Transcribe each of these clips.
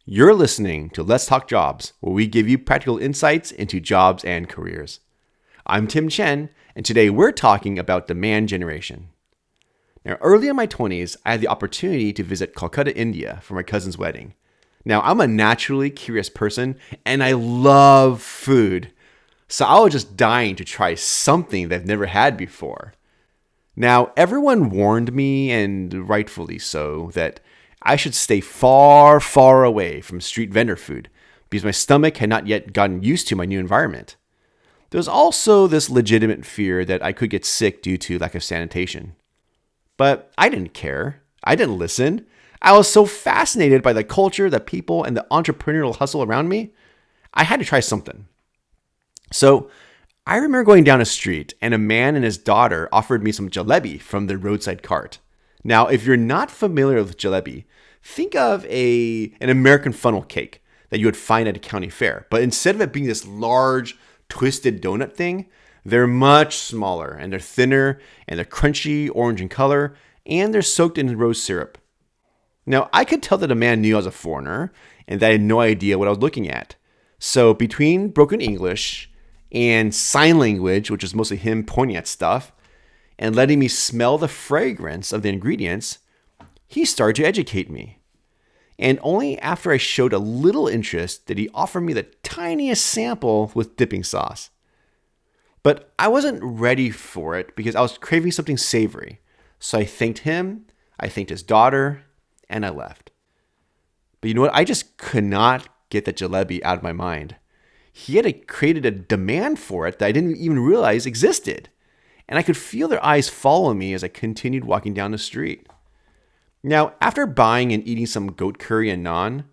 You're listening to Let's Talk Jobs, where we give you practical insights into jobs and careers. I'm Tim Chen, and today we're talking about demand generation. Now, early in my 20s, I had the opportunity to visit Calcutta, India for my cousin's wedding. Now, I'm a naturally curious person, and I love food. So I was just dying to try something that I've never had before. Now, everyone warned me, and rightfully so, that I should stay far, far away from street vendor food because my stomach had not yet gotten used to my new environment. There was also this legitimate fear that I could get sick due to lack of sanitation. But I didn't care. I didn't listen. I was so fascinated by the culture, the people, and the entrepreneurial hustle around me. I had to try something. So I remember going down a street and a man and his daughter offered me some jalebi from their roadside cart. Now, if you're not familiar with jalebi, think of an American funnel cake that you would find at a county fair. But instead of it being this large, twisted donut thing, they're much smaller and they're thinner and they're crunchy, orange in color, and they're soaked in rose syrup. Now, I could tell that the man knew I was a foreigner and that I had no idea what I was looking at. So between broken English and sign language, which is mostly him pointing at stuff, and letting me smell the fragrance of the ingredients, he started to educate me. And only after I showed a little interest did he offer me the tiniest sample with dipping sauce. But I wasn't ready for it because I was craving something savory. So I thanked him, I thanked his daughter, and I left. But you know what? I just could not get the jalebi out of my mind. He had created a demand for it that I didn't even realize existed. And I could feel their eyes follow me as I continued walking down the street. Now, after buying and eating some goat curry and naan,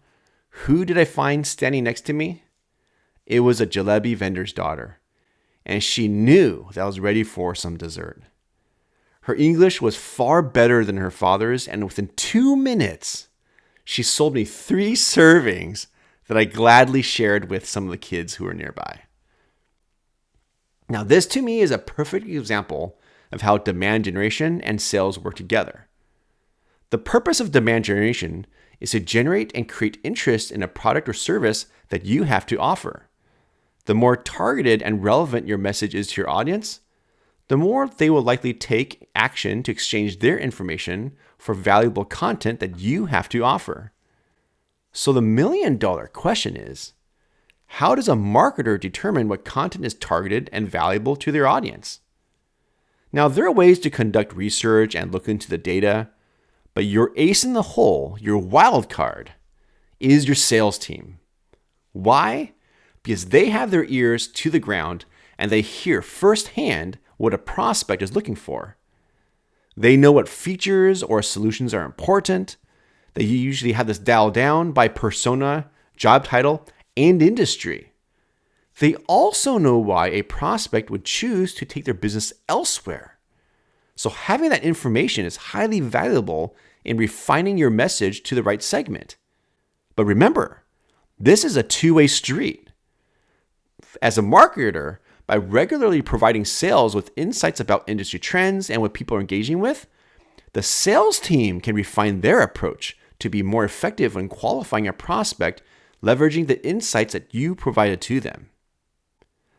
who did I find standing next to me? It was a jalebi vendor's daughter, and she knew that I was ready for some dessert. Her English was far better than her father's, and within 2 minutes, she sold me 3 servings that I gladly shared with some of the kids who were nearby. Now, this to me is a perfect example of how demand generation and sales work together. The purpose of demand generation is to generate and create interest in a product or service that you have to offer. The more targeted and relevant your message is to your audience, the more they will likely take action to exchange their information for valuable content that you have to offer. So the million-dollar question is, how does a marketer determine what content is targeted and valuable to their audience? Now, there are ways to conduct research and look into the data, but your ace in the hole, your wild card, is your sales team. Why? Because they have their ears to the ground and they hear firsthand what a prospect is looking for. They know what features or solutions are important. They usually have this dialed down by persona, job title, and industry. They also know why a prospect would choose to take their business elsewhere. So having that information is highly valuable in refining your message to the right segment. But remember, this is a two-way street. As a marketer, by regularly providing sales with insights about industry trends and what people are engaging with, the sales team can refine their approach to be more effective when qualifying a prospect, leveraging the insights that you provided to them.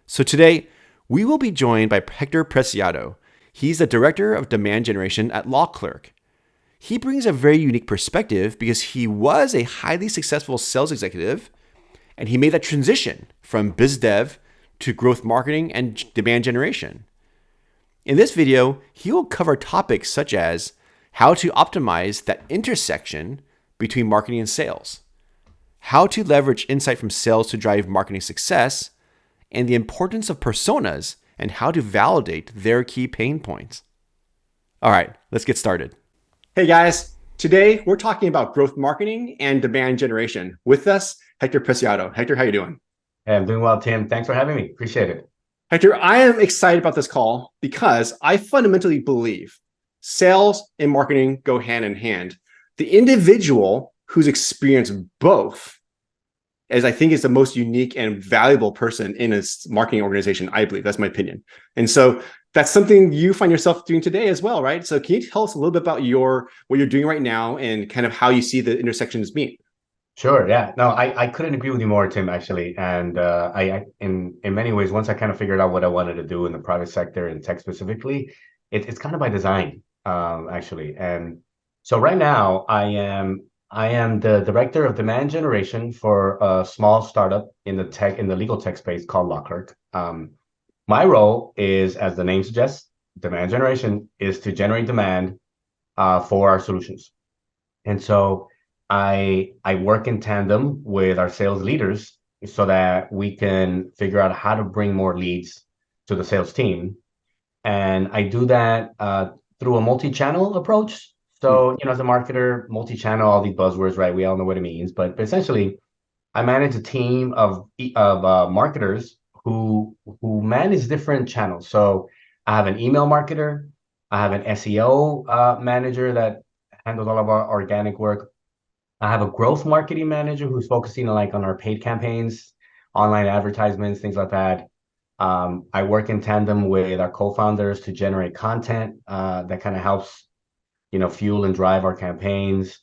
So today, we will be joined by Hector Preciado. He's the Director of Demand Generation at LAWCLERK. He brings a very unique perspective because he was a highly successful sales executive, and he made that transition from biz dev to growth marketing and demand generation. In this video, he will cover topics such as how to optimize that intersection between marketing and sales, how to leverage insight from sales to drive marketing success, and the importance of personas and how to validate their key pain points. All right, let's get started. Hey guys, today we're talking about growth marketing and demand generation. With us, Hector Preciado. Hector, how you doing? Hey, I'm doing well, Tim. Thanks for having me. Appreciate it. Hector, I am excited about this call because I fundamentally believe sales and marketing go hand in hand. The individual who's experienced both, as I think is the most unique and valuable person in a marketing organization, I believe. That's my opinion. And so that's something you find yourself doing today as well, right? So can you tell us a little bit about what you're doing right now and kind of how you see the intersections meet? Sure. Yeah. No, I couldn't agree with you more, Tim, actually. And in many ways, once I kind of figured out what I wanted to do in the private sector and tech specifically, it's kind of by design, actually. And so right now, I am the director of demand generation for a small startup in the legal tech space called LAWCLERK. My role is, as the name suggests, demand generation is to generate demand for our solutions. And so I work in tandem with our sales leaders so that we can figure out how to bring more leads to the sales team. And I do that through a multi-channel approach. Hmm. So, as a marketer, multi-channel, all these buzzwords, right? We all know what it means. But essentially, I manage a team of marketers who manage different channels. So I have an email marketer, I have an SEO manager that handles all of our organic work. I have a growth marketing manager who's focusing on our paid campaigns, online advertisements, things like that. I work in tandem with our co-founders to generate content that kind of helps, fuel and drive our campaigns.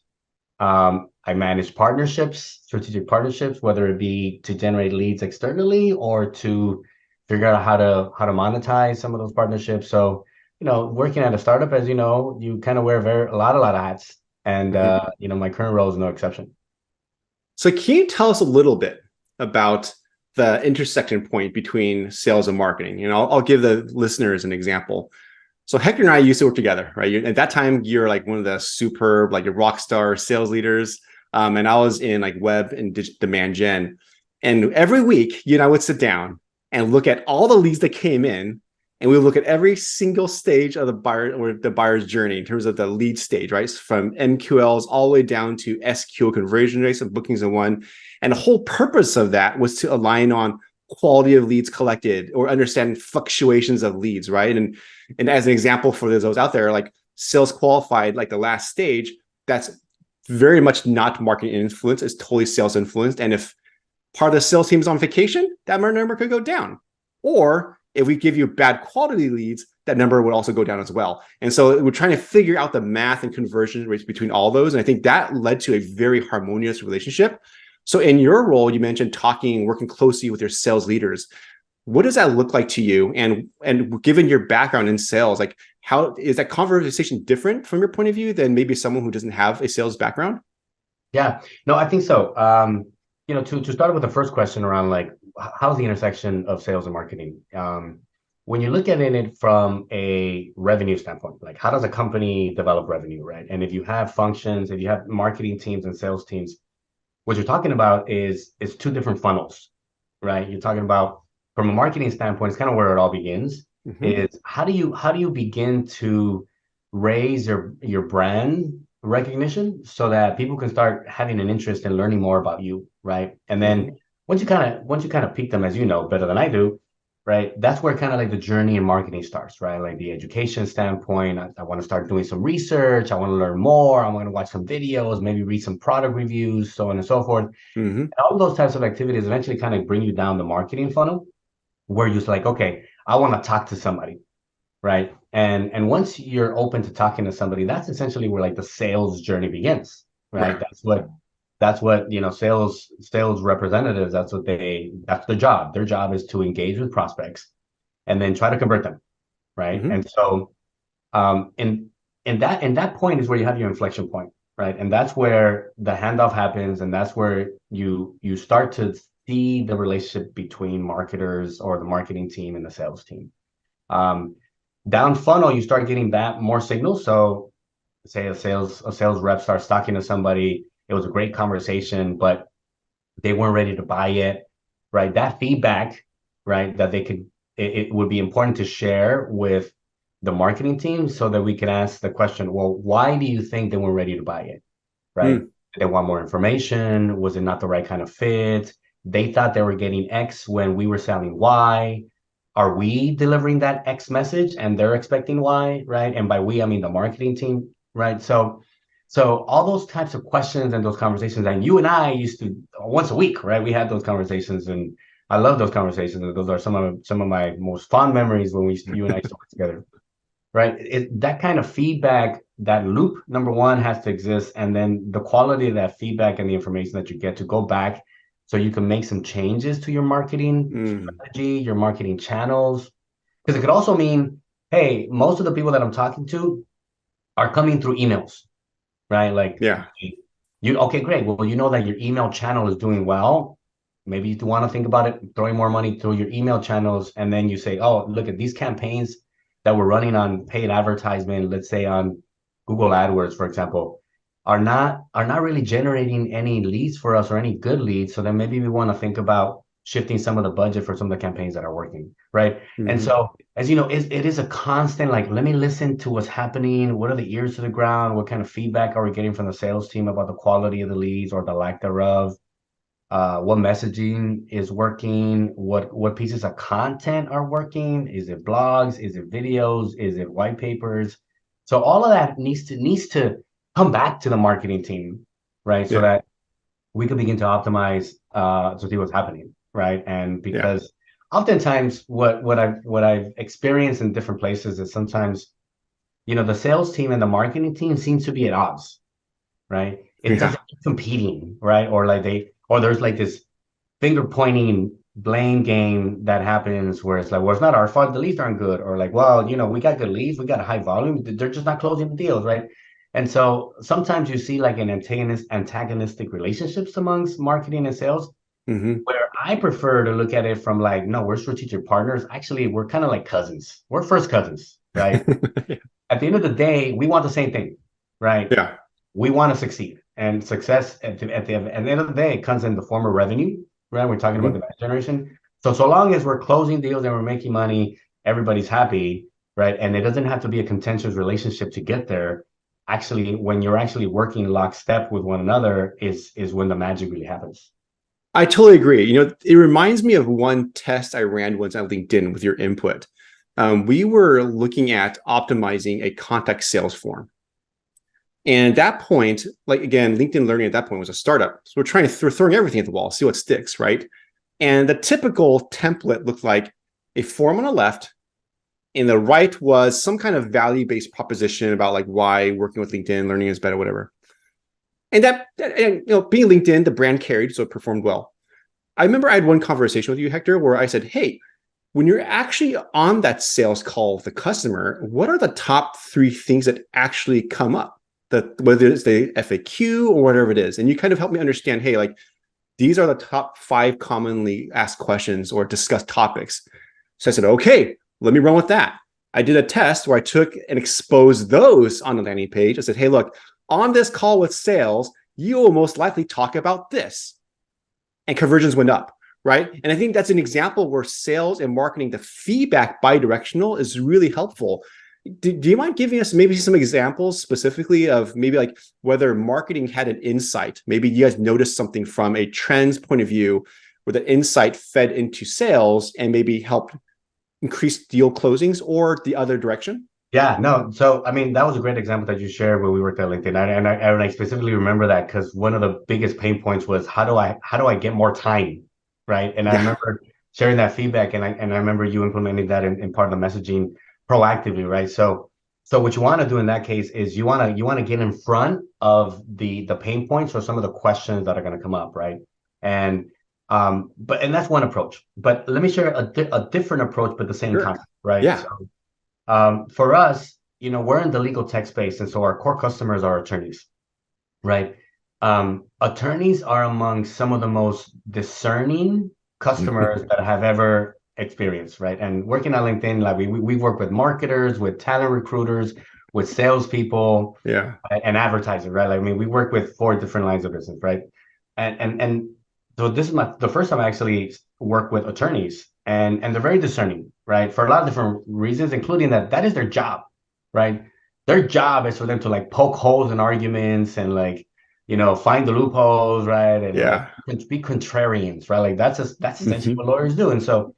I manage partnerships, strategic partnerships, whether it be to generate leads externally or to figure out how to monetize some of those partnerships. So, working at a startup, as you know, you kind of wear a lot of hats, and Mhm. my current role is no exception. So can you tell us a little bit about the intersection point between sales and marketing? I'll give the listeners an example. So Hector and I used to work together, right? At that time, you're like one of the superb, like your rock star sales leaders. And I was in like web and demand gen. And every week, you and I would sit down and look at all the leads that came in. And we would look at every single stage of the buyer or the buyer's journey in terms of the lead stage, right? So from MQLs all the way down to SQL conversion rates of bookings in one. And the whole purpose of that was to align on quality of leads collected or understand fluctuations of leads, right? And as an example for those out there, like sales qualified, like the last stage, that's very much not marketing influence. It's totally sales influenced. And if part of the sales team is on vacation, that number could go down. Or if we give you bad quality leads, that number would also go down as well. And so we're trying to figure out the math and conversion rates between all those. And I think that led to a very harmonious relationship. So in your role, you mentioned talking, working closely with your sales leaders. What does that look like to you? And given your background in sales, like how is that conversation different from your point of view than maybe someone who doesn't have a sales background? Yeah, no, I think so. To start with the first question around like how's the intersection of sales and marketing? When you look at it from a revenue standpoint, like how does a company develop revenue, right? And if you have functions, if you have marketing teams and sales teams, what you're talking about is two different funnels, right? You're talking about from a marketing standpoint, it's kind of where it all begins. Mm-hmm. Is how do you begin to raise your brand recognition so that people can start having an interest in learning more about you, right? And Mm-hmm. then once you kind of pick them, as you know better than I do, right? That's where kind of like the journey in marketing starts, right? Like the education standpoint. I want to start doing some research. I want to learn more. I want to watch some videos, maybe read some product reviews, so on and so forth. Mm-hmm. And all those types of activities eventually kind of bring you down the marketing funnel where you're just like, okay, I want to talk to somebody, right? And once you're open to talking to somebody, that's essentially where like the sales journey begins, right? Right. That's what sales representatives, that's their job. Their job is to engage with prospects and then try to convert them, right? Mm-hmm. And so and that point is where you have your inflection point, right? And that's where the handoff happens, and that's where you start to see the relationship between marketers or the marketing team and the sales team. Um, Down funnel, you start getting that more signals. So say a sales rep starts talking to somebody, it was a great conversation, but they weren't ready to buy it, right? That feedback, right, that it would be important to share with the marketing team so that we can ask the question, well, why do you think they weren't ready to buy it, right? Mm. Did they want more information? Was it not the right kind of fit? They thought they were getting X when we were selling Y. Are we delivering that X message and they're expecting Y, right? And by we, I mean the marketing team, right? So all those types of questions and those conversations, and you and I used to once a week, right? We had those conversations, and I love those conversations. Those are some of my most fond memories when you and I used to work together. Right? That kind of feedback, that loop, number one, has to exist, and then the quality of that feedback and the information that you get to go back, so you can make some changes to your marketing Mm. strategy, your marketing channels, because it could also mean, hey, most of the people that I'm talking to are coming through emails, right? Like Yeah. you, okay, great. Well, you know that your email channel is doing well. Maybe you want to think about it, throwing more money through your email channels, and then you say, oh, look at these campaigns that we're running on paid advertisement, let's say on Google AdWords, for example, are not really generating any leads for us or any good leads. So then maybe we want to think about shifting some of the budget for some of the campaigns that are working, right? And Hmm. so, as you know, it is a constant, like, let me listen to what's happening. What are the ears to the ground? What kind of feedback are we getting from the sales team about the quality of the leads or the lack thereof? What messaging is working? What pieces of content are working? Is it blogs? Is it videos? Is it white papers? So all of that needs to come back to the marketing team, right? So Yeah. that we can begin to optimize to see what's happening, right? And Yeah. because oftentimes what I've experienced in different places is sometimes, the sales team and the marketing team seems to be at odds, right? It Yeah. doesn't competing, right? Or like there's like this finger pointing blame game that happens where it's like, well, it's not our fault, the leads aren't good, or like, well, we got good leads, we got a high volume, they're just not closing the deals, right? And so sometimes you see like an antagonistic relationships amongst marketing and sales, Hmm. where I prefer to look at it from like, no, we're strategic partners. Actually, we're kind of like cousins. We're first cousins, right? At the end of the day, we want the same thing, right? Yeah. We want to succeed, and success at the end of the day, it comes in the form of revenue, right? We're talking about Hmm. demand generation. So long as we're closing deals and we're making money, everybody's happy, right? And it doesn't have to be a contentious relationship to get there. Actually, when you're actually working lockstep with one another, is when the magic really happens. I totally agree. It reminds me of one test I ran once on LinkedIn with your input. We were looking at optimizing a contact sales form. And at that point, like again, LinkedIn Learning at that point was a startup. So we're trying to throwing everything at the wall, see what sticks, right? And the typical template looked like a form on the left, and the right was some kind of value-based proposition about like why working with LinkedIn Learning is better, whatever. And being LinkedIn, the brand carried, so it performed well. I remember I had one conversation with you, Hector, where I said, hey, when you're actually on that sales call with the customer, what are the top 3 things that actually come up? Whether it's the FAQ or whatever it is. And you kind of help me understand, hey, like these are the top 5 commonly asked questions or discussed topics. So I said, okay, let me run with that. I did a test where I took and exposed those on the landing page. I said, hey, look, on this call with sales, you will most likely talk about this. And conversions went up, right? And I think that's an example where sales and marketing, the feedback bi-directional is really helpful. Do you mind giving us maybe some examples specifically of maybe like whether marketing had an insight? Maybe you guys noticed something from a trends point of view where the insight fed into sales and maybe helped increase deal closings or the other direction? Yeah, no. So, I mean, that was a great example that you shared when we worked at LinkedIn, and I specifically remember that because one of the biggest pain points was how do I get more time, right? And I Yeah. remember sharing that feedback, and I remember you implementing that in part of the messaging proactively, right? So what you want to do in that case is you want to get in front of the pain points or some of the questions that are going to come up, right? And and that's one approach. But let me share a different approach, but the same Sure. concept, right? Yeah. So for us, we're in the legal tech space, and so our core customers are attorneys, right? Attorneys are among some of the most discerning customers that I have ever experienced, right? And working at LinkedIn, like we work with marketers, with talent recruiters, with salespeople, Yeah. and advertising, right? Like, I mean, we work with 4 different lines of business, right? And so this is the first time I actually work with attorneys, and they're very discerning, right? For a lot of different reasons, including that is their job, right? Their job is for them to like poke holes in arguments and like, find the loopholes, right? And like Yeah. be contrarians, right? Like that's essentially Hmm. what lawyers do. And so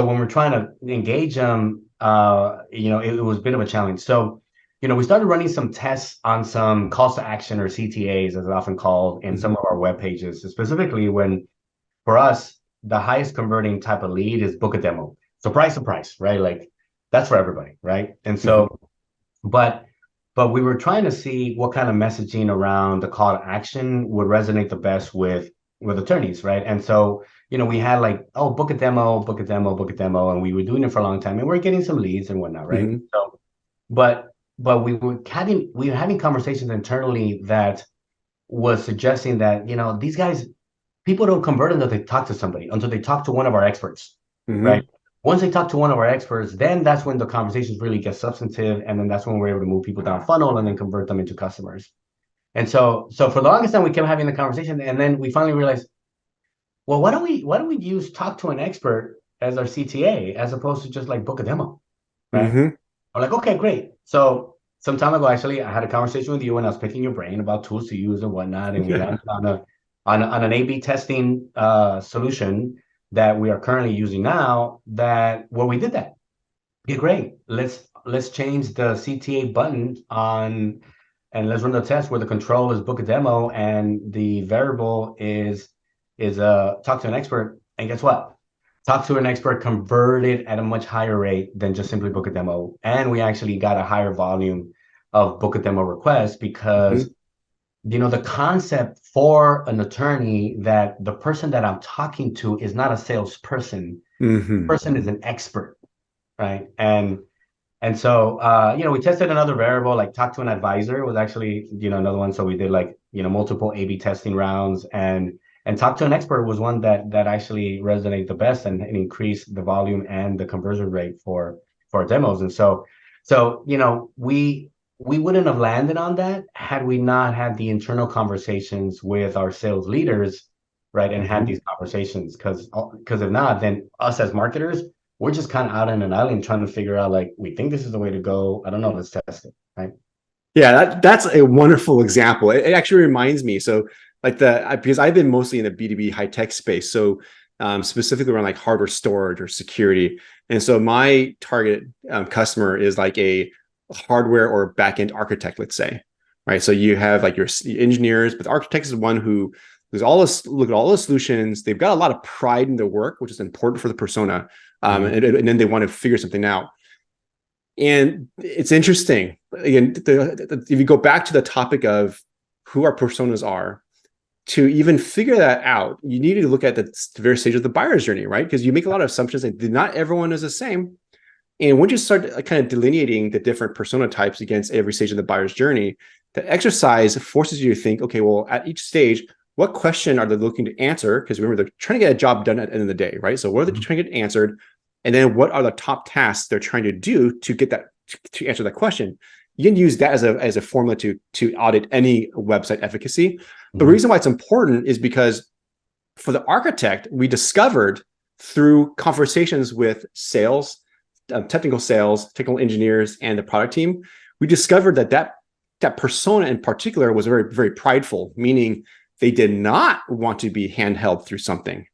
when we're trying to engage them, it was a bit of a challenge. So, we started running some tests on some calls to action, or CTAs, as it's often called, in some Hmm. of our web pages, specifically when, for us, the highest converting type of lead is book a demo. Surprise, surprise, right? Like that's for everybody, right? And Mhm. so, but we were trying to see what kind of messaging around the call to action would resonate the best with attorneys, right? And so, we had like, oh, book a demo, book a demo, book a demo, and we were doing it for a long time, and we're getting some leads and whatnot, right? Mhm. So, but we were having conversations internally that was suggesting that these guys, people don't convert until they talk to somebody, until they talk to one of our experts, right? Mhm. Once they talk to one of our experts, then that's when the conversations really get substantive, and then that's when we're able to move people down funnel and then convert them into customers. And so for the longest time, we kept having the conversation, and then we finally realized, well, why don't we use talk to an expert as our CTA as opposed to just like book a demo, right? Mhm. I'm like, okay, great. So some time ago, actually, I had a conversation with you and I was picking your brain about tools to use and whatnot, and we landed on an A/B testing solution that we are currently using now. That where we did that. Okay, great. Let's change the CTA button on, and let's run the test where the control is book a demo and the variable is talk to an expert. And guess what? Talk to an expert converted at a much higher rate than just simply book a demo. And we actually got a higher volume of book a demo requests because Mhm. the concept for an attorney that the person that I'm talking to is not a salesperson. The Mhm. person is an expert, right? And so, we tested another variable, like talk to an advisor was actually, another one. So we did like, multiple A/B testing rounds, and talk to an expert was one that actually resonated the best and increased the volume and the conversion rate for our demos. And so, we wouldn't have landed on that had we not had the internal conversations with our sales leaders, right? And had Mhm. these conversations because if not, then us as marketers, we're just kind of out on an island trying to figure out like we think this is the way to go. I don't know. Let's test it. Right. Yeah, that's a wonderful example. It actually reminds me. So, like because I've been mostly in the B2B high tech space, so specifically around like hardware storage or security. And so my target customer is like a hardware or backend architect, let's say, right? So you have like your engineers, but the architect is one who there's all this look at all the solutions. They've got a lot of pride in their work, which is important for the persona, Mm-hmm. and then they want to figure something out. And it's interesting. Again, if you go back to the topic of who our personas are, to even figure that out, you need to look at the various stages of the buyer's journey, right? Because you make a lot of assumptions that not everyone is the same. And once you start kind of delineating the different persona types against every stage of the buyer's journey, the exercise forces you to think, okay, well, at each stage, what question are they looking to answer? Because remember, they're trying to get a job done at the end of the day, right? So what are they trying to get answered? And then what are the top tasks they're trying to do to get that to answer that question? You can use that as a formula to audit any website efficacy. But the Mm-hmm. reason why it's important is because for the architect, we discovered through conversations with sales, technical sales, technical engineers, and the product team, we discovered that persona in particular was very, very prideful, meaning they did not want to be handheld through something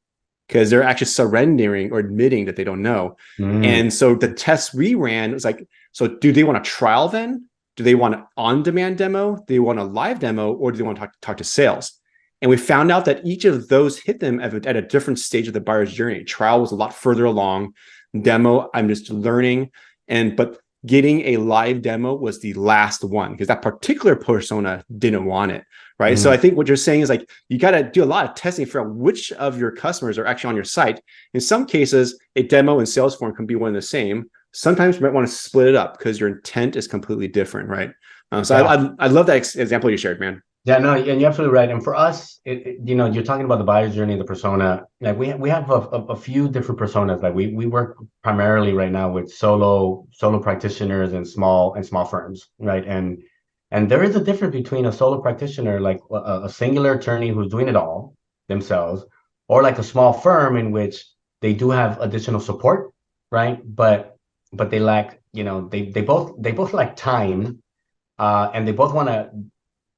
because they're actually surrendering or admitting that they don't know. Mm-hmm. And so the tests we ran was like, so do they want a trial then? Do they want an on-demand demo? Do they want a live demo, or do they want to talk to sales? And we found out that each of those hit them at a different stage of the buyer's journey. Trial was a lot further along. Demo, I'm just learning. But getting a live demo was the last one because that particular persona didn't want it. Right. So Mm-hmm. I think what you're saying is like you got to do a lot of testing to figure out which of your customers are actually on your site. In some cases, a demo and sales form can be one and the same. Sometimes you might want to split it up because your intent is completely different. Right. So Yeah. I love that example you shared, man. Yeah, no, and you're absolutely right. And for us, you're talking about the buyer's journey, the persona. Like we have a few different personas. Like we work primarily right now with solo practitioners and small firms, right? And there is a difference between a solo practitioner, like a singular attorney who's doing it all themselves, or like a small firm in which they do have additional support, right? But they lack, they both lack time, and they both want to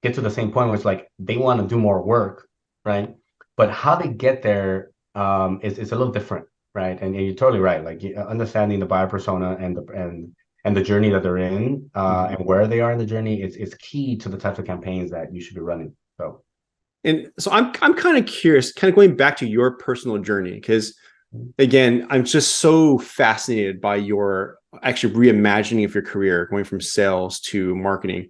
get to the same point where it's like they want to do more work, right? But how they get there is a little different, right? And you're totally right. Like understanding the buyer persona and the journey that they're in, Mm-hmm. and where they are in the journey is key to the types of campaigns that you should be running. So And so I'm kind of curious, kind of going back to your personal journey, because again, I'm just so fascinated by your actually reimagining of your career, going from sales to marketing.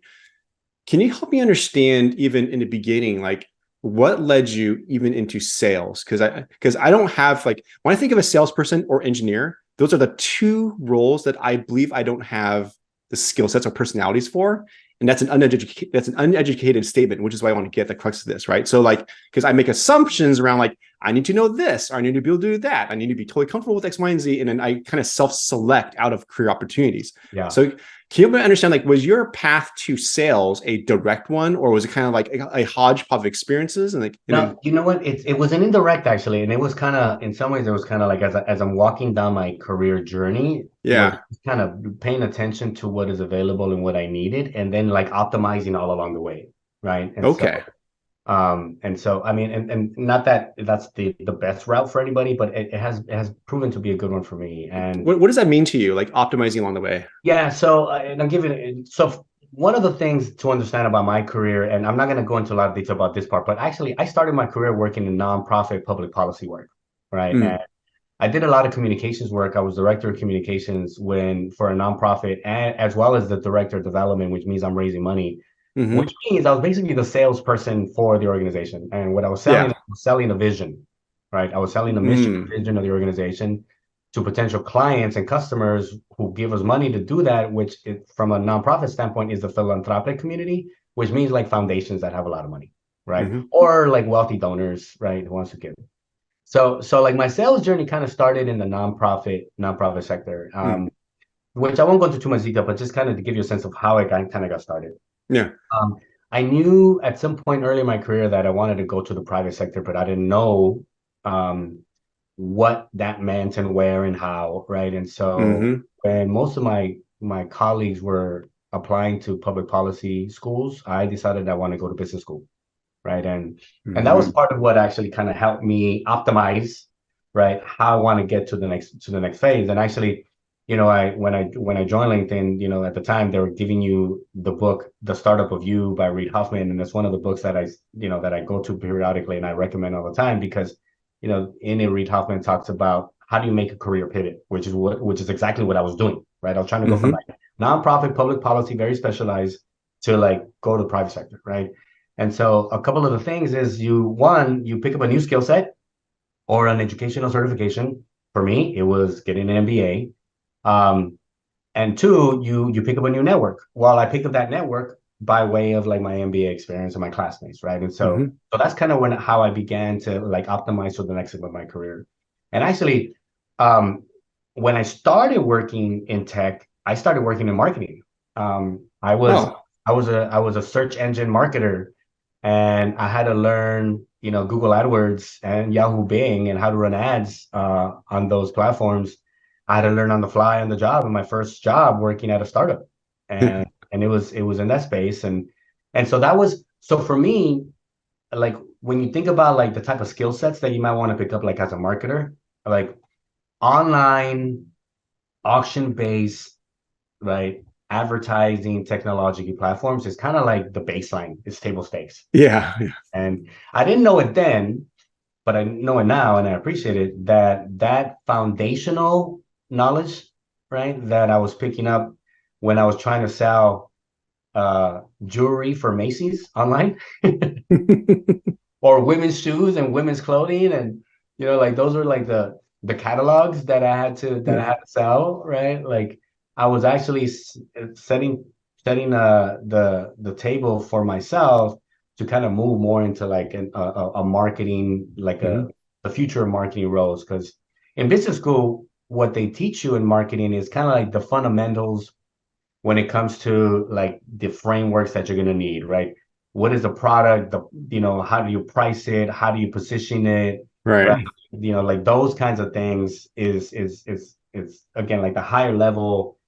Can you help me understand, even in the beginning, like what led you even into sales? Because I don't have, like, when I think of a salesperson or engineer, those are the two roles that I believe I don't have the skill sets or personalities for. And that's an uneducated statement, which is why I want to get the crux of this, right? So like, because I make assumptions around like, I need to know this, or I need to be able to do that, I need to be totally comfortable with X, Y, and Z, and then I kind of self-select out of career opportunities. Yeah. So can you understand, like, was your path to sales a direct one, or was it kind of like a hodgepodge of experiences? And like, and No, then, you know what? It was an indirect actually, and it was kind of in some ways it was kind of like as I'm walking down my career journey, was yeah, kind of paying attention to what is available and what I needed, and then like optimizing all along the way, right? okay. And so I mean, and not that that's the best route for anybody, but it has proven to be a good one for me. And What does that mean to you, like optimizing along the way? yeah, so and I'm giving it so one of the things to understand about my career, and I'm not going to go into a lot of detail about this part, but actually I started my career working in nonprofit public policy work, right? And Mm, I did a lot of communications work. I was director of communications when for a nonprofit, and as well as the director of development, which means I'm raising money, which mm-hmm. means I was basically the salesperson for the organization. And what I Yeah. was selling a vision, right? I was selling the mission Mm, and vision of the organization to potential clients and customers who give us money to do that, which from a nonprofit standpoint is the philanthropic community, which means like foundations that have a lot of money, right? mm-hmm. Or like wealthy donors, right? Who wants to give. So like my sales journey kind of started in the nonprofit sector, Mm, which I won't go into too much detail, but just kind of to give you a sense of how I kind of got started. yeah. Um, I knew at some point early in my career that I wanted to go to the private sector, but I didn't know um, what that meant and where and how, right? And so Mm-hmm. when most of my colleagues were applying to public policy schools, I decided I want to go to business school, right? And that was Mm-hmm. part of what actually kind of helped me optimize, right, how I want to get to the next phase. And actually, I when I joined LinkedIn, at the time they were giving you the book The Startup of You by Reid Hoffman, and it's one of the books that I go to periodically and I recommend all the time because in it Reid Hoffman talks about how do you make a career pivot, which is exactly what I was doing, right? I was trying to go from Mm-hmm. like nonprofit public policy, very specialized, to like go to the private sector, right? And so a couple of the things is you pick up a new skill set or an educational certification. For me, it was getting an MBA. Um, and two, you pick up a new network. Well, I picked up that network by way of like my MBA experience and my classmates, right? And so Mm-hmm. so that's kind of how I began to like optimize for the next step of my career. And actually, um, when I started working in tech, I started working in marketing. Um, I was Oh. I was a search engine marketer, and I had to learn, Google AdWords and Yahoo Bing and how to run ads on those platforms. I had to learn on the fly on the job in my first job working at a startup, and it was in that space, and so that was so for me, like when you think about like the type of skill sets that you might want to pick up like as a marketer, like online auction based, right, advertising technology platforms is kind of like the baseline. It's table stakes. Yeah. Yeah. And I didn't know it then, but I know it now, and I appreciate it that foundational knowledge, right, that I was picking up when I was trying to sell jewelry for Macy's online or women's shoes and women's clothing, and like those are like the catalogs that I had to sell, right? Like I was actually setting the table for myself to kind of move more into like a marketing, like Mm-hmm. the future of marketing roles. Because in business school, what they teach you in marketing is kind of like the fundamentals when it comes to like the frameworks that you're going to need, right? What is the product? How do you price it? How do you position it? Right? Right. Like those kinds of things is again like the higher level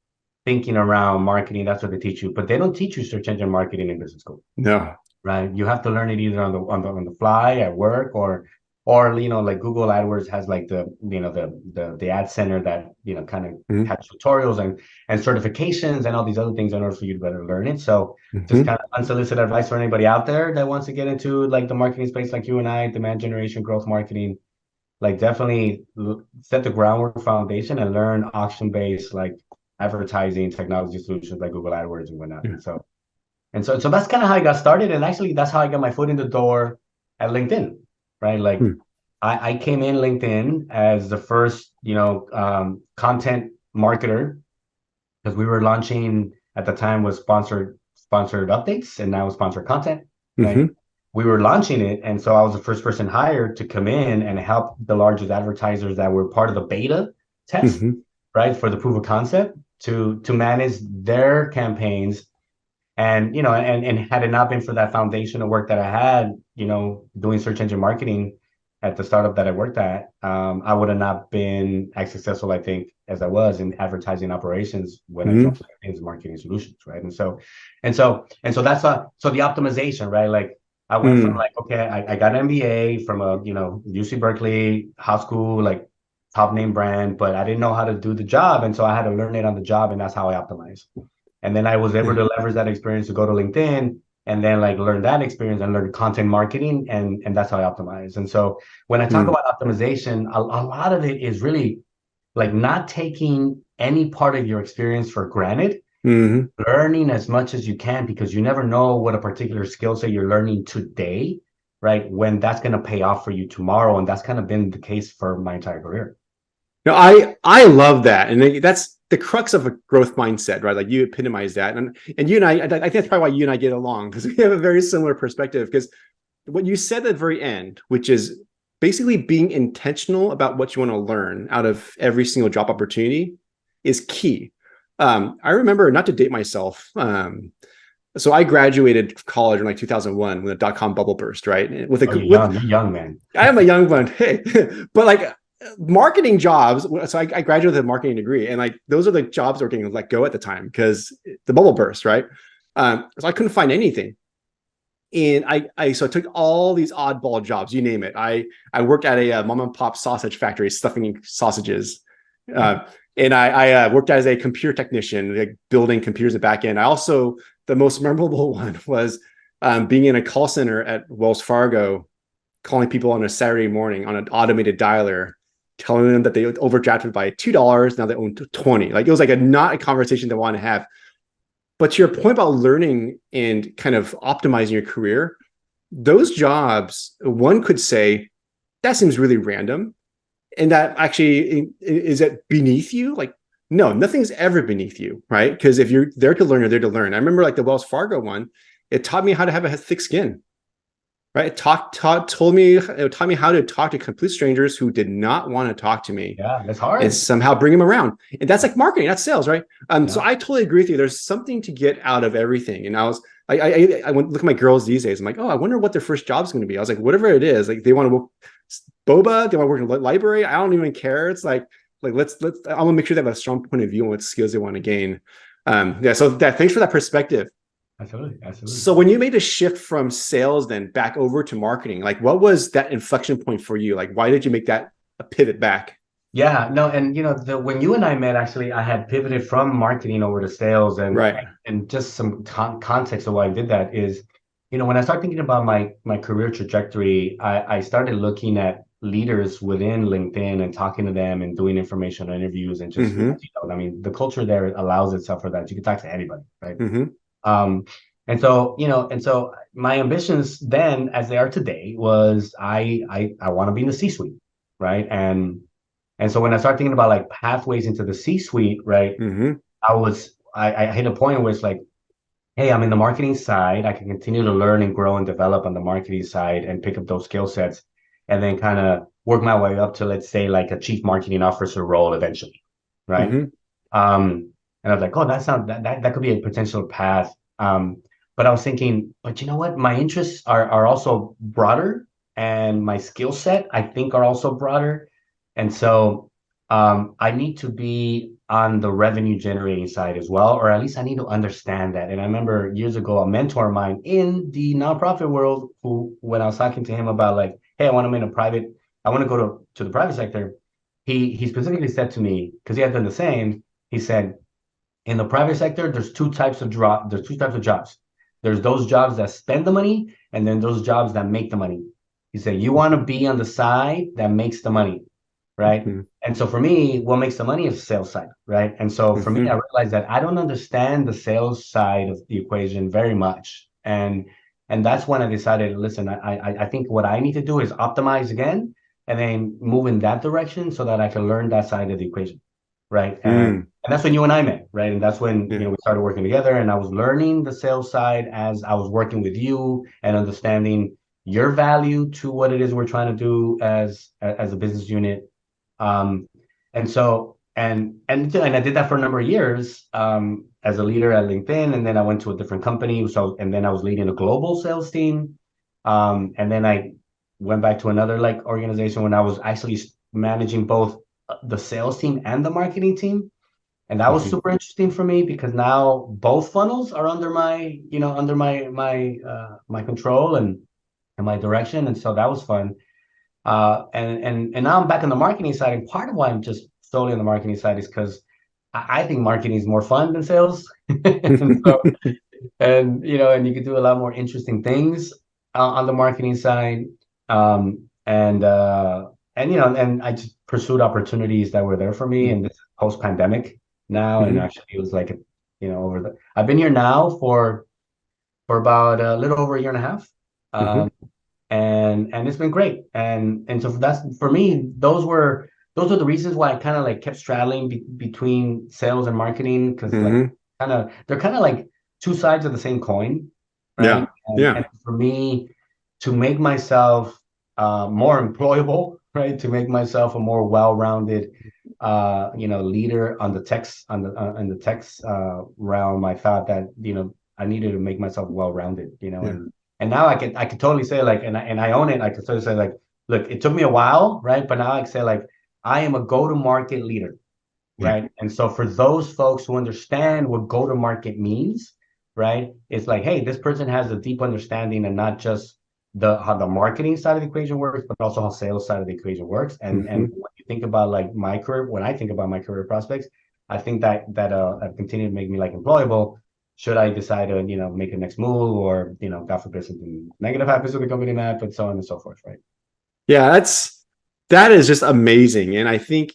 thinking around marketing. That's what they teach you, but they don't teach you search engine marketing in business school, No. right? You have to learn it either on the fly at work, or or like Google AdWords has like the ad center that kind of Mm-hmm. has tutorials and certifications and all these other things in order for you to better learn it. So just Mm-hmm. kind of unsolicited advice for anybody out there that wants to get into like the marketing space, like you and I, demand generation, growth marketing. Like definitely set the groundwork foundation and learn auction-based like advertising technology solutions like Google AdWords and whatnot. Yeah. And so that's kind of how I got started. And actually that's how I got my foot in the door at LinkedIn, right? Like Hmm. I came in LinkedIn as the first, content marketer because we were launching at the time was sponsored updates and now sponsored content, right? Mm-hmm. We were launching it, and so I was the first person hired to come in and help the largest advertisers that were part of the beta test, Mm-hmm. right, for the proof of concept to manage their campaigns. And had it not been for that foundational work that I had, doing search engine marketing at the startup that I worked at, I would have not been as successful, I think, as I was in advertising operations when I joined Mm-hmm. into marketing solutions, right? And so that's so the optimization, right? Like I went from Mm-hmm. like, okay, I got an MBA from a UC Berkeley high school, like top name brand, but I didn't know how to do the job, and so I had to learn it on the job, and that's how I optimize. And then I was able Yeah. to leverage that experience to go to LinkedIn and then like learn that experience and learn content marketing. And that's how I optimize. And so when I talk Mm-hmm. about optimization, a lot of it is really like not taking any part of your experience for granted, Mm-hmm. learning as much as you can because you never know what a particular skill set you're learning today, right? When that's going to pay off for you tomorrow. And that's kind of been the case for my entire career. No, I love that, and that's the crux of a growth mindset, right? Like you epitomize that, and you and I think that's probably why you and I get along because we have a very similar perspective. Because what you said at the very end, which is basically being intentional about what you want to learn out of every single job opportunity, is key. I remember, not to date myself, so I graduated college in like 2001 when the dot-com bubble burst, right? With Oh, a with you're young, man. I am a young one, hey, but like marketing jobs. So I graduated with a marketing degree, and like those are the jobs that were getting let go at the time because the bubble burst, right? So I couldn't find anything, and so I took all these oddball jobs, you name it. I worked at a mom and pop sausage factory stuffing sausages, uh, and I worked as a computer technician, like building computers at the back end. I also, the most memorable one was being in a call center at Wells Fargo, calling people on a Saturday morning on an automated dialer, telling them that they overdrafted by $2. Now they own 20. Like it was like not a conversation they want to have. But to your point about learning and kind of optimizing your career, those jobs, one could say, that seems really random. And that actually, is it beneath you? Like, no, nothing's ever beneath you, right? Because if you're there to learn, you're there to learn. I remember like the Wells Fargo one, it taught me how to have a thick skin, right? It taught me how to talk to complete strangers who did not want to talk to me Yeah, that's and hard. somehow bring them around. And that's like marketing, that's sales, right? So Yeah. I totally agree with you. There's something to get out of everything. And I went look at my girls these days. I'm like, oh, I wonder what their first job's going to be. I was like, whatever it is, like they want to work boba, they want to work in the library. I don't even care. It's like let's. I want to make sure they have a strong point of view on what skills they want to gain. Yeah. So thanks for that perspective. Absolutely. Absolutely. So when you made a shift from sales then back over to marketing, like what was that inflection point for you? Like why did you make that a pivot back? Yeah, no, and when you and I met, actually, I had pivoted from marketing over to sales, Right. and just some context of why I did that is, when I started thinking about my career trajectory, I started looking at leaders within LinkedIn and talking to them and doing informational interviews and just, Mm-hmm. I mean, the culture there allows itself for that. You can talk to anybody, right? Mm-hmm. Um, and so my ambitions then, as they are today, was I want to be in the C-suite, right? And so when I started thinking about like pathways into the C-suite, right, Mm-hmm. I hit a point where it's like, hey, I'm in the marketing side. I can continue to learn and grow and develop on the marketing side and pick up those skill sets and then kind of work my way up to, let's say, like a chief marketing officer role eventually, right? Mm-hmm. And I was like, oh, that could be a potential path. But I was thinking, but you know what? My interests are also broader and my skill set, I think, are also broader. And so I need to be on the revenue generating side as well, or at least I need to understand that. And I remember years ago, a mentor of mine in the nonprofit world, who, when I was talking to him about like, hey, I want to go to the private sector. He specifically said to me, because he had done the same, he said, in the private sector, there's two types of jobs. There's those jobs that spend the money, and then those jobs that make the money. He said, you want to be on the side that makes the money, right? Mhm. And so for me, what makes the money is the sales side, right? And so for me, I Mhm. realized that I don't understand the sales side of the equation very much. And that's when I decided, listen, I think what I need to do is optimize again and then move in that direction so that I can learn that side of the equation, right? Mm. And that's when you and I met, right? And that's when, Yeah. we started working together, and I was learning the sales side as I was working with you and understanding your value to what it is we're trying to do as a business unit. Um, and so and I did that for a number of years as a leader at LinkedIn, and then I went to a different company. So and then I was leading a global sales team, and then I went back to another like organization when I was actually managing both the sales team and the marketing team. And that was Mhm. super interesting for me because now both funnels are under my control and my direction, and so that was fun. And now I'm back on the marketing side, and part of why I'm just solely on the marketing side is because I think marketing is more fun than sales, and so and you could do a lot more interesting things on the marketing side. Um, and I just pursued opportunities that were there for me, and this is post pandemic now, and Mhm. actually it was like I've been here now for about a little over a year and a half. Mhm. Um, and it's been great. And so that's for me, those are the reasons why I kind of like kept straddling between sales and marketing, because like Mhm. they're kind of like two sides of the same coin, right? Yeah. And Yeah. for me to make myself more employable, right? To make myself a more well-rounded leader on the text on the in the text realm, I thought that I needed to make myself well-rounded, Yeah. and now I could totally say like, and I own it. I could sort of say like, look, it took me a while, right? But now I can say like, I am a go-to-market leader, Yeah. right? And so for those folks who understand what go-to-market means, right? It's like, hey, this person has a deep understanding and not just the how the marketing side of the equation works, but also how sales side of the equation works. And Mhm. when you think about like my career, when I think about my career prospects, I think that have continued to make me like employable. Should I decide to, make a next move, or, God forbid something negative happens with the company map, and so on and so forth, right? Yeah, that is just amazing. And I think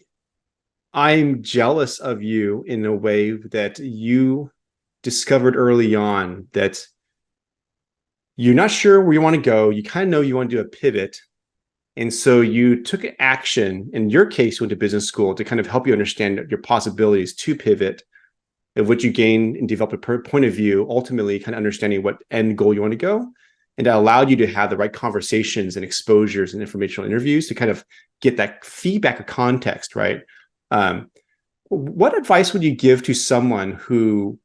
I'm jealous of you in a way that you discovered early on that you're not sure where you want to go. You kind of know you want to do a pivot. And so you took action. In your case, you went to business school to kind of help you understand your possibilities to pivot, of which you gain and develop a point of view, ultimately kind of understanding what end goal you want to go. And that allowed you to have the right conversations and exposures and informational interviews to kind of get that feedback of context, right? Um, what advice would you give to someone who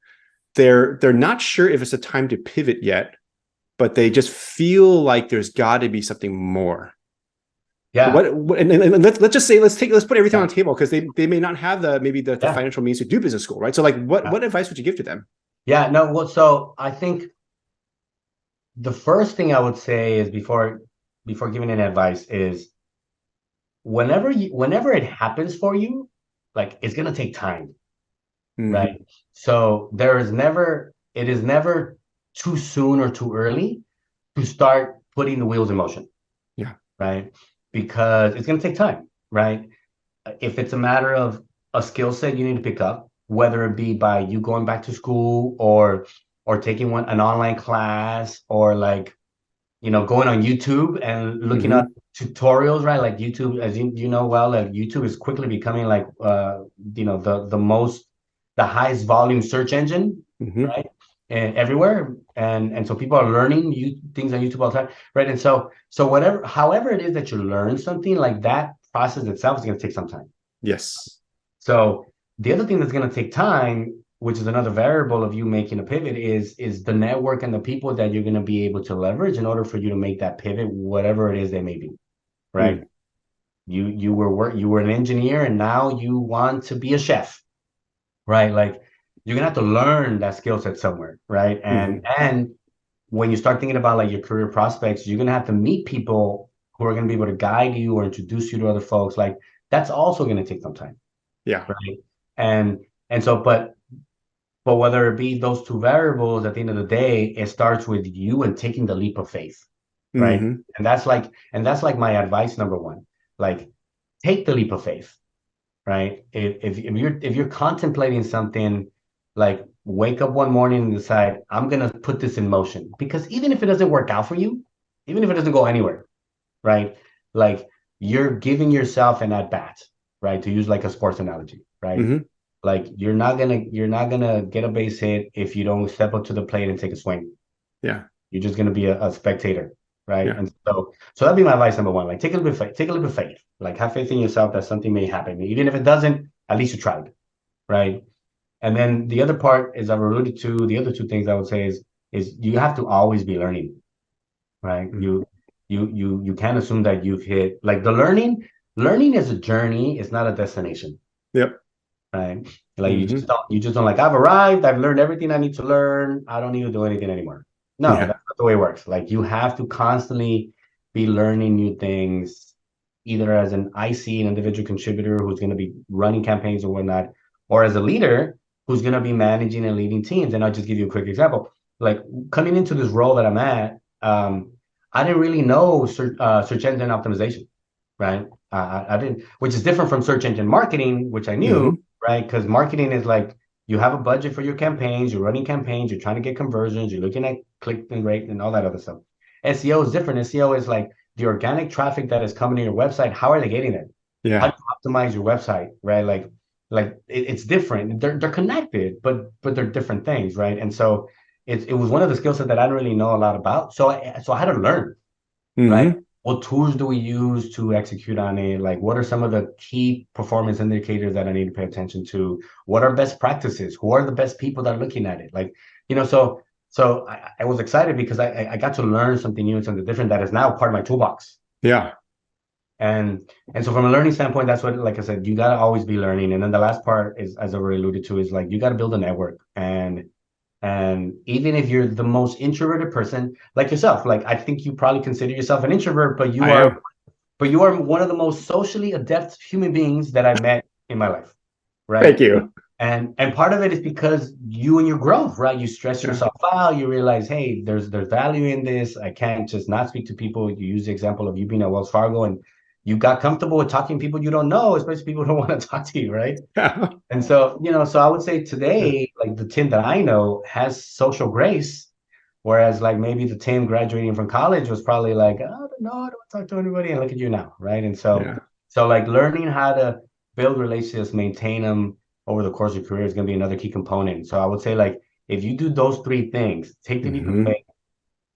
they're not sure if it's a time to pivot yet, but they just feel like there's got to be something more? Yeah, And let's just say let's put everything yeah, on the table because they may not have the yeah, financial means to do business school, right? So like yeah. what advice would you give to them? Yeah, no, well, so I think the first thing I would say is before giving any advice is whenever it happens for you, like it's gonna take time, Mm-hmm. right? So it is never too soon or too early to start putting the wheels in motion, Yeah. right? Because it's gonna take time, right? If it's a matter of a skill set you need to pick up, whether it be by you going back to school or taking an online class, or like going on YouTube and looking at Mm-hmm. tutorials, right? Like YouTube, as you know well, like YouTube is quickly becoming like the highest volume search engine, Mm-hmm. right? And everywhere, and so people are learning things on YouTube all the time, right? And so however it is that you learn something, like that process itself is going to take some time. Yes. So the other thing that's going to take time, which is another variable of you making a pivot, is the network and the people that you're going to be able to leverage in order for you to make that pivot, whatever it is they may be, right? Mm. You were an engineer and now you want to be a chef, right? Like you're gonna have to learn that skill set somewhere, right? Hmm. And when you start thinking about like your career prospects, you're gonna have to meet people who are gonna be able to guide you or introduce you to other folks. Like that's also gonna take some time, Yeah. right? And and so, but whether it be those two variables, at the end of the day, it starts with you and taking the leap of faith, right? Hmm. And that's like my advice number one. Like take the leap of faith, right? If you're contemplating something, like wake up one morning and decide, I'm gonna put this in motion. Because even if it doesn't work out for you, even if it doesn't go anywhere, right? Like you're giving yourself an at bat, right? To use like a sports analogy, right? Hmm. Like you're not gonna get a base hit if you don't step up to the plate and take a swing. Yeah. You're just gonna be a spectator, right? Yeah. And so that'd be my advice number one. Like take a little bit of faith, take a little bit of faith. Like have faith in yourself that something may happen. Even if it doesn't, at least you tried, right? And then the other part is I've alluded to the other two things I would say is you have to always be learning, right? Mhm. You can't assume that you've hit like the learning is a journey, it's not a destination, Yep. right? Like Hmm. you just don't like I've arrived, I've learned everything I need to learn, I don't need to do anything anymore. No, Yeah. that's not the way it works. Like you have to constantly be learning new things, either as an IC, an individual contributor who's going to be running campaigns or whatnot, or as a leader who's going to be managing and leading teams. And I'll just give you a quick example. Like coming into this role that I'm at, I didn't really know search engine optimization, right? I didn't, which is different from search engine marketing, which I knew, Hmm. right? Because marketing is like you have a budget for your campaigns, you're running campaigns, you're trying to get conversions, you're looking at click and rate and all that other stuff. SEO is different. SEO is like the organic traffic that is coming to your website. How are they getting there? How Yeah. do you optimize your website, right? It's different. They're connected, but they're different things, right? And so it was one of the skill sets that I didn't really know a lot about. So I had to learn, right? Hmm. What tools do we use to execute on it? Like, what are some of the key performance indicators that I need to pay attention to? What are best practices? Who are the best people that are looking at it? Like, so I was excited because I got to learn something new and something different that is now part of my toolbox. Yeah. And so from a learning standpoint, that's what, like I said, you gotta always be learning. And then the last part is, as I already alluded to, is like you gotta build a network. And even if you're the most introverted person, like yourself, like I think you probably consider yourself an introvert, but you I are am. but you are one of the most socially adept human beings that I've met in my life, Thank right? you. And part of it is because you and your growth, right? You stress Yeah. yourself out. You realize, hey, there's value in this. I can't just not speak to people. You use the example of you being at Wells Fargo, and you got comfortable with talking to people you don't know, especially people who don't want to talk to you, right? Yeah. And so, so I would say today, like the Tim that I know has social grace, whereas like maybe the Tim graduating from college was probably like, I don't know, I don't want to talk to anybody. And look at you now, right? And so, Yeah. so like learning how to build relationships, maintain them over the course of your career is going to be another key component. So I would say like if you do those three things, take the leap of Hmm. faith,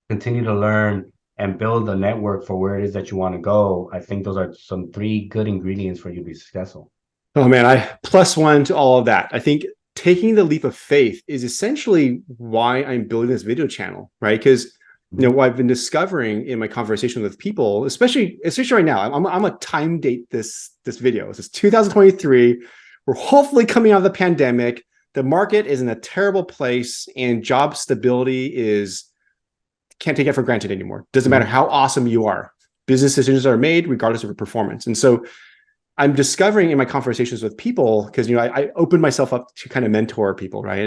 continue to learn, and build a network for where it is that you want to go. I think those are some three good ingredients for you to be successful. Oh man, I plus one to all of that. I think taking the leap of faith is essentially why I'm building this video channel, right? Because what I've been discovering in my conversation with people, especially right now, I'm a time date this video. This is 2023. We're hopefully coming out of the pandemic. The market is in a terrible place, and job stability is can't take it for granted anymore. Doesn't matter Mhm. how awesome you are. Business decisions are made regardless of your performance. And so I'm discovering in my conversations with people, because I opened myself up to kind of mentor people, right?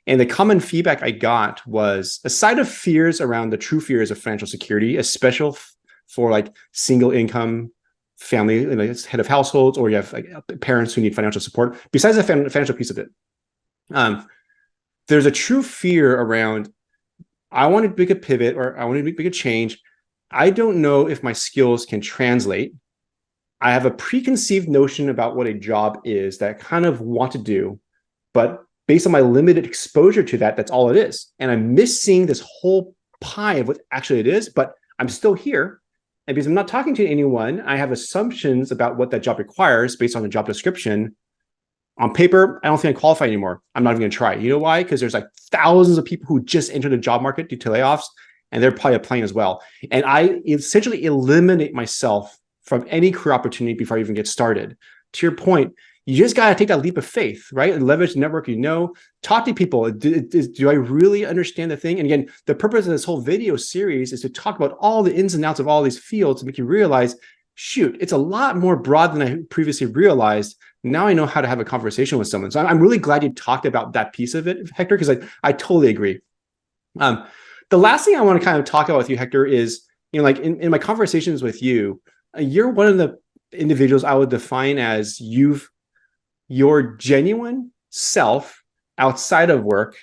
And the common feedback I got was, aside of fears around the true fears of financial security, especially for like single income family, like head of households, or you have like parents who need financial support. Besides the financial piece of it, um, there's a true fear around, I want to make a pivot or I want to make a change. I don't know if my skills can translate. I have a preconceived notion about what a job is that I kind of want to do, but based on my limited exposure to that, that's all it is. And I'm missing this whole pie of what actually it is, but I'm still here. And because I'm not talking to anyone, I have assumptions about what that job requires based on the job description. On paper, I don't think I qualify anymore. I'm not even going to try. You know why? Because there's like thousands of people who just entered the job market due to layoffs, and they're probably applying as well. And I essentially eliminate myself from any career opportunity before I even get started. To your point, you just got to take that leap of faith, right? Leverage the network, talk to people. Do I really understand the thing? And again, the purpose of this whole video series is to talk about all the ins and outs of all these fields to make you realize, shoot, it's a lot more broad than I previously realized. Now I know how to have a conversation with someone. So I'm really glad you talked about that piece of it, Hector, because I totally agree. The last thing I want to kind of talk about with you, Hector, is, like in my conversations with you, you're one of the individuals I would define as your genuine self outside of work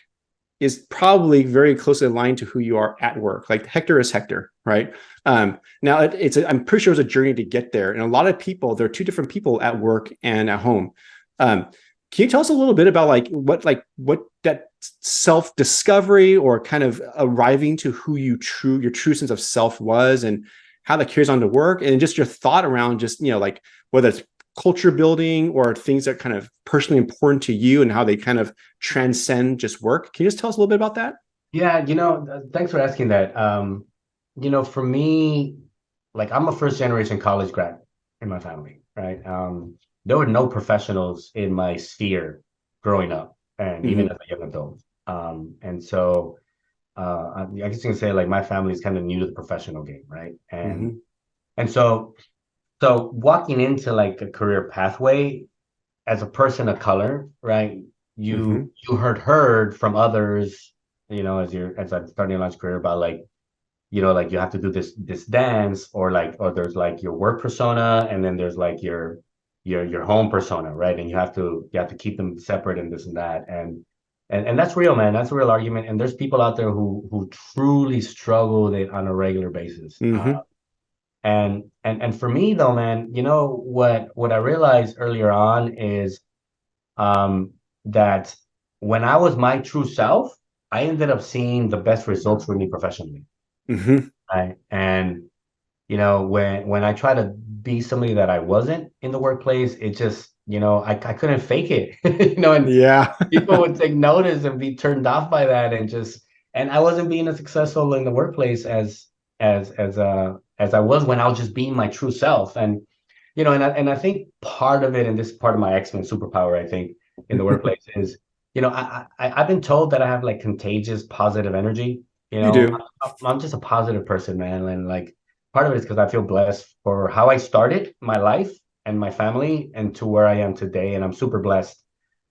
is probably very closely aligned to who you are at work. Like Hector is Hector, right? Now I'm pretty sure it's a journey to get there. And a lot of people, there are two different people at work and at home. Can you tell us a little bit about what that self-discovery or kind of arriving to who your true sense of self was, and how that carries on to work, and just your thought around just, whether it's culture building or things that are kind of personally important to you and how they kind of transcend just work? Can you just tell us a little bit about that? Yeah, thanks for asking that. For me, like I'm a first generation college grad in my family, right? There were no professionals in my sphere growing up, and even as a young adult. And so I guess you can say like my family is kind of new to the professional game, right? And so walking into like a career pathway as a person of color, right? You heard from others, as I'm starting a launch career about like, like you have to do this dance, or there's like your work persona, and then there's like your home persona, right? And you have to keep them separate and this and that. And that's real, man. That's a real argument. And there's people out there who truly struggle with it on a regular basis. And for me though, man, what I realized earlier on is that when I was my true self, I ended up seeing the best results for me professionally. Right. And when I try to be somebody that I wasn't in the workplace, it just, I couldn't fake it. And Yeah. people would take notice and be turned off by that, and I wasn't being as successful in the workplace as I was when I was just being my true self. And I think part of it, and this is part of my X-Men superpower, I think, in the workplace is, I've been told that I have like contagious positive energy. You do. I'm just a positive person, man. And like part of it is because I feel blessed for how I started my life and my family and to where I am today. And I'm super blessed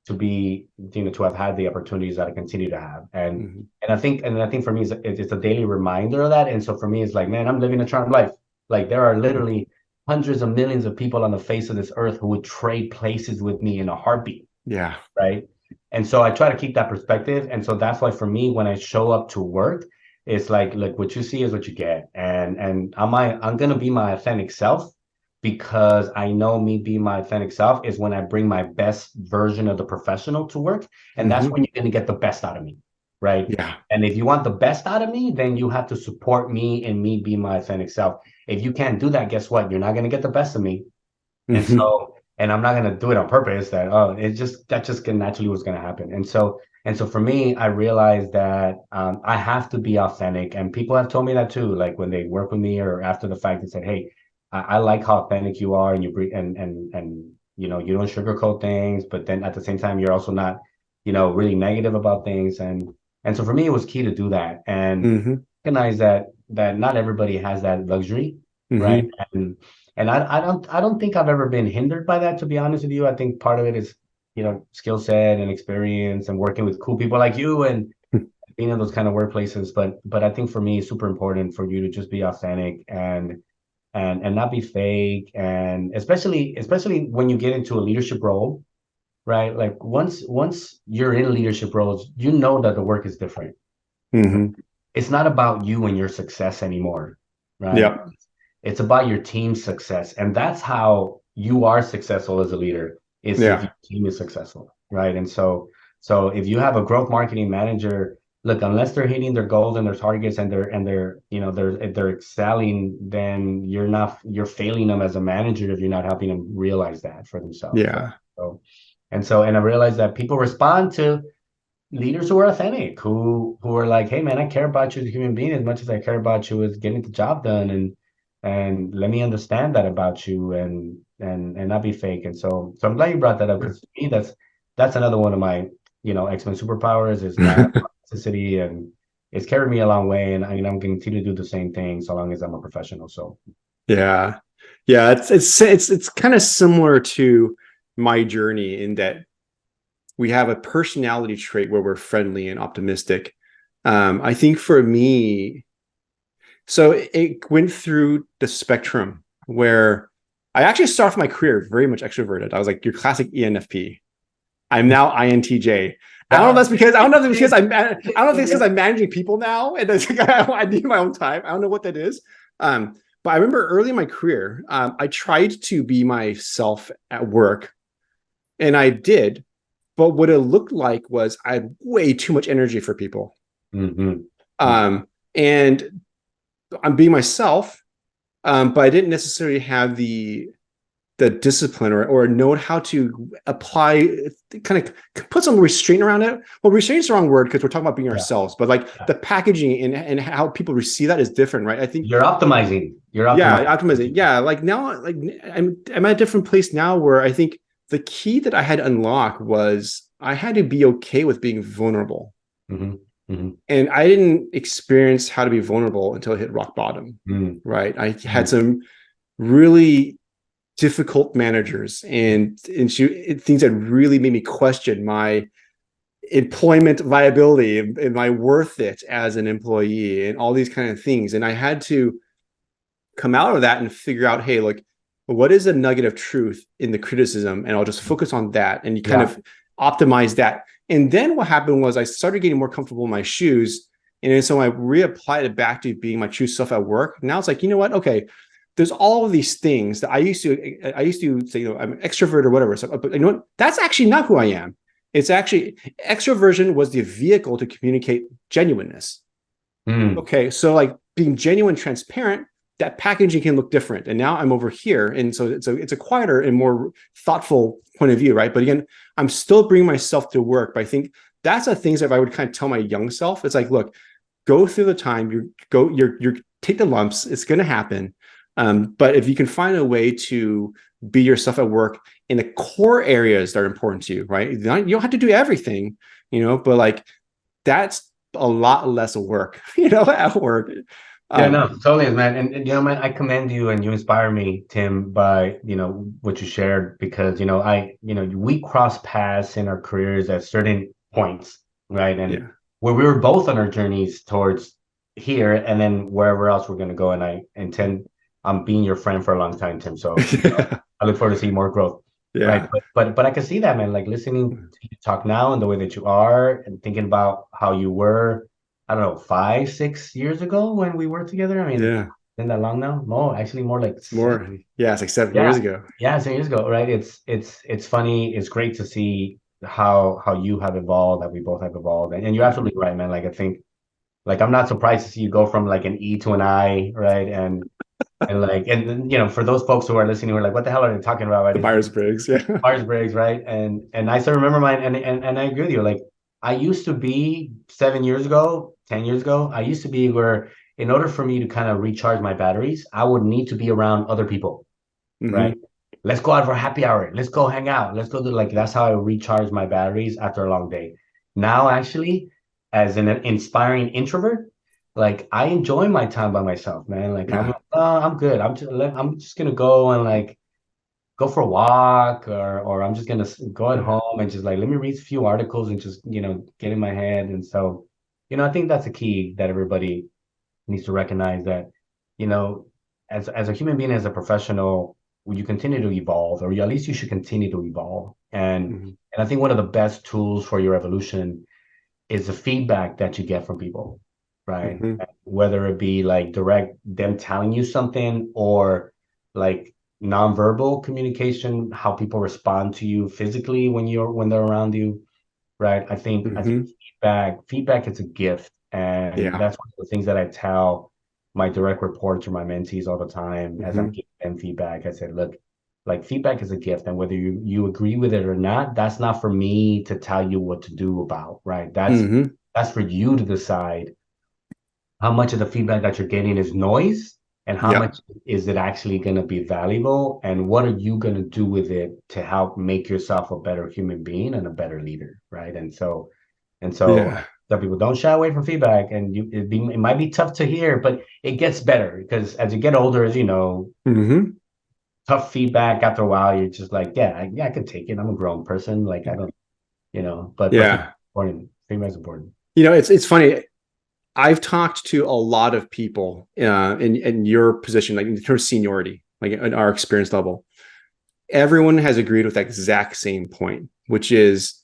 to have had the opportunities that I continue to have. And I think for me, it's a daily reminder of that. And so for me, it's like, man, I'm living a charmed life. Like there are literally hundreds of millions of people on the face of this earth who would trade places with me in a heartbeat. Yeah. Right. And so I try to keep that perspective. And so that's why for me, when I show up to work, it's like, look, what you see is what you get. And I'm going to be my authentic self, because I know me being my authentic self is when I bring my best version of the professional to work. And that's when you're going to get the best out of me. Right. Yeah. And if you want the best out of me, then you have to support me and me being my authentic self. If you can't do that, guess what? You're not going to get the best of me. And I'm not going to do it on purpose. That just naturally was going to happen. And so for me, I realized that I have to be authentic. And people have told me that too, like when they work with me or after the fact, they said, hey, I like how authentic you are, and you bring and you don't sugarcoat things, but then at the same time, you're also not, really negative about things. And so for me, it was key to do that and recognize that not everybody has that luxury, right? And I don't think I've ever been hindered by that, to be honest with you. I think part of it is, skill set and experience and working with cool people like you and being in those kind of workplaces. But I think for me, it's super important for you to just be authentic and not be fake. And especially when you get into a leadership role, right? Like once you're in leadership roles, that the work is different. It's not about you and your success anymore, right? Yeah. It's about your team's success. And that's how you are successful as a leader, is if your team is successful, right? And so if you have a growth marketing manager, look, unless they're hitting their goals and their targets and they're excelling, then you're failing them as a manager if you're not helping them realize that for themselves. Yeah. Right? And I realized that people respond to leaders who are authentic, who are like, hey man, I care about you as a human being as much as I care about you as getting the job done. and let me understand that about you, and not be fake. And so I'm glad you brought that up, because to me that's another one of my, X-Men superpowers is that authenticity, and it's carried me a long way, and I'm going to continue to do the same thing so long as I'm a professional. So Yeah. Yeah, it's kind of similar to my journey in that we have a personality trait where we're friendly and optimistic. I think for me, so it went through the spectrum where I actually started off my career very much extroverted. I was like your classic ENFP. I'm now INTJ. I don't know if that's because I'm managing people now, and it's like, I need my own time. I don't know what that is. But I remember early in my career, I tried to be myself at work, and I did. But what it looked like was I had way too much energy for people. mm-hmm. And I'm being myself, but I didn't necessarily have the discipline or know how to apply, kind of put some restraint around it. Well, restraint is the wrong word because we're talking about being ourselves, but like the packaging and how people receive that is different, right? I think You're optimizing. yeah, optimizing. Yeah, like now, like I'm at a different place now where I think the key that I had to unlock was I had to be okay with being vulnerable. Mm-hmm. Mm-hmm. And I didn't experience how to be vulnerable until I hit rock bottom, Mm-hmm. right? I had some really difficult managers and things that really made me question my employment viability and my worth it as an employee and all these kind of things. And I had to come out of that and figure out, hey, look, what is a nugget of truth in the criticism? And I'll just focus on that. And you kind of optimize that. And then what happened was I started getting more comfortable in my shoes. And then so I reapplied it back to being my true self at work. Now it's like, you know what? Okay, there's all of these things that I used to say, I'm an extrovert or whatever. So, but you know what? That's actually not who I am. It's actually extroversion was the vehicle to communicate genuineness. Okay, so like being genuine, transparent, that packaging can look different. And now I'm over here, and so it's a quieter and more thoughtful point of view, right? But again, I'm still bringing myself to work. But I think that's the things that I would kind of tell my young self. It's like, look, go through the time. You're take the lumps. It's going to happen. But if you can find a way to be yourself at work in the core areas that are important to you, right? You don't have to do everything, but like that's a lot less work, at work. Yeah, no, totally, man. And man, I commend you and you inspire me, Tim, by, what you shared, because, we cross paths in our careers at certain points, right? And where we were both on our journeys towards here and then wherever else we're going to go. And I intend on being your friend for a long time, Tim. So I look forward to seeing more growth. Yeah. Right. But I can see that, man, like listening to you talk now and the way that you are and thinking about how you were, I don't know, 5, 6 years ago when we worked together. I mean, isn't that long now? No, actually more like more. Yeah, it's like 7 years ago. Yeah, 7 years ago, right? It's funny. It's great to see how you have evolved, that we both have evolved. And you're absolutely right, man. Like I think, like I'm not surprised to see you go from like an E to an I, right? And for those folks who are listening who are like, what the hell are they talking about, right? The Myers-Briggs, yeah. Myers-Briggs, right? And I still remember mine, and I agree with you. Like I used to be 7 years ago, 10 years ago, I used to be where in order for me to kind of recharge my batteries, I would need to be around other people, right? Let's go out for a happy hour. Let's go hang out. Let's go that's how I recharge my batteries after a long day. Now, actually, as an inspiring introvert, like I enjoy my time by myself, man. Like I'm good. I'm just gonna go and like go for a walk, or I'm just gonna go at home and just like let me read a few articles and just get in my head. And so I think that's a key that everybody needs to recognize, that as a human being, as a professional, you continue to evolve, or at least you should continue to evolve. And I think one of the best tools for your evolution is the feedback that you get from people, right? Whether it be like direct them telling you something, or like nonverbal communication, how people respond to you physically when they're around you, right? I think feedback is a gift, and that's one of the things that I tell my direct reports or my mentees all the time as I'm giving them feedback. I said, look, like feedback is a gift, and whether you agree with it or not, that's not for me to tell you what to do about, right? That's for you to decide how much of the feedback that you're getting is noise, and how much is it actually going to be valuable, and what are you going to do with it to help make yourself a better human being and a better leader, right? And so Yeah. some people don't shy away from feedback, and it might be tough to hear, but it gets better because as you get older, as you know, Mm-hmm. tough feedback after a while, you're just like, yeah, I can take it. I'm a grown person. Like I don't, but Yeah. important. Feedback's important. It's funny. I've talked to a lot of people in your position, like in terms of seniority, like in our experience level. Everyone has agreed with that exact same point, which is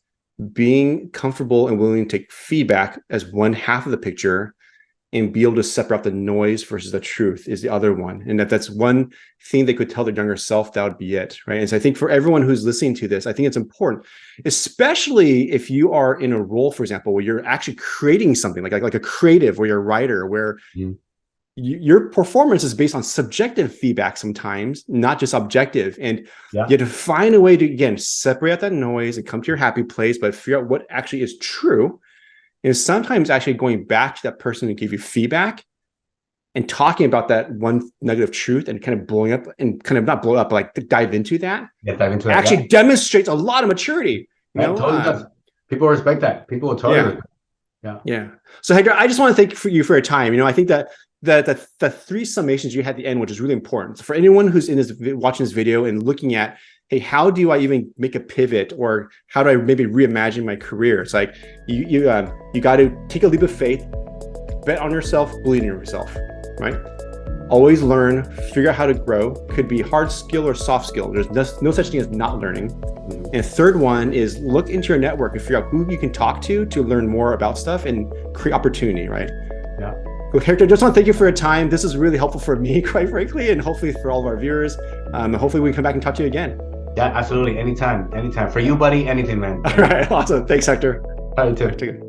being comfortable and willing to take feedback as one half of the picture and be able to separate out the noise versus the truth is the other one. And that's one thing they could tell their younger self, that would be it, right? And so I think for everyone who's listening to this, I think it's important, especially if you are in a role, for example, where you're actually creating something like a creative, or you're a writer, where your performance is based on subjective feedback sometimes, not just objective. And you have to find a way to, again, separate out that noise and come to your happy place, but figure out what actually is true. Is sometimes actually going back to that person who gave you feedback and talking about that one nugget of truth and kind of blowing up, and kind of not blow up, but like dive into that. Dive into actually demonstrates a lot of maturity. Totally does. People respect that. People will totally. Yeah. So Hector, I just want to thank you for your time. I think that the three summations you had at the end, which is really important. So for anyone who's watching this video and looking at, hey, how do I even make a pivot, or how do I maybe reimagine my career? It's like you got to take a leap of faith, bet on yourself, believe in yourself, right? Always learn, figure out how to grow. Could be hard skill or soft skill. There's no such thing as not learning. And third one is look into your network and figure out who you can talk to learn more about stuff and create opportunity, right? Yeah. Well, Hector, just want to thank you for your time. This is really helpful for me, quite frankly, and hopefully for all of our viewers. Hopefully we can come back and talk to you again. Yeah, absolutely. Anytime. For you, buddy, anything, man. All right. Awesome. Thanks, Hector. All right, too.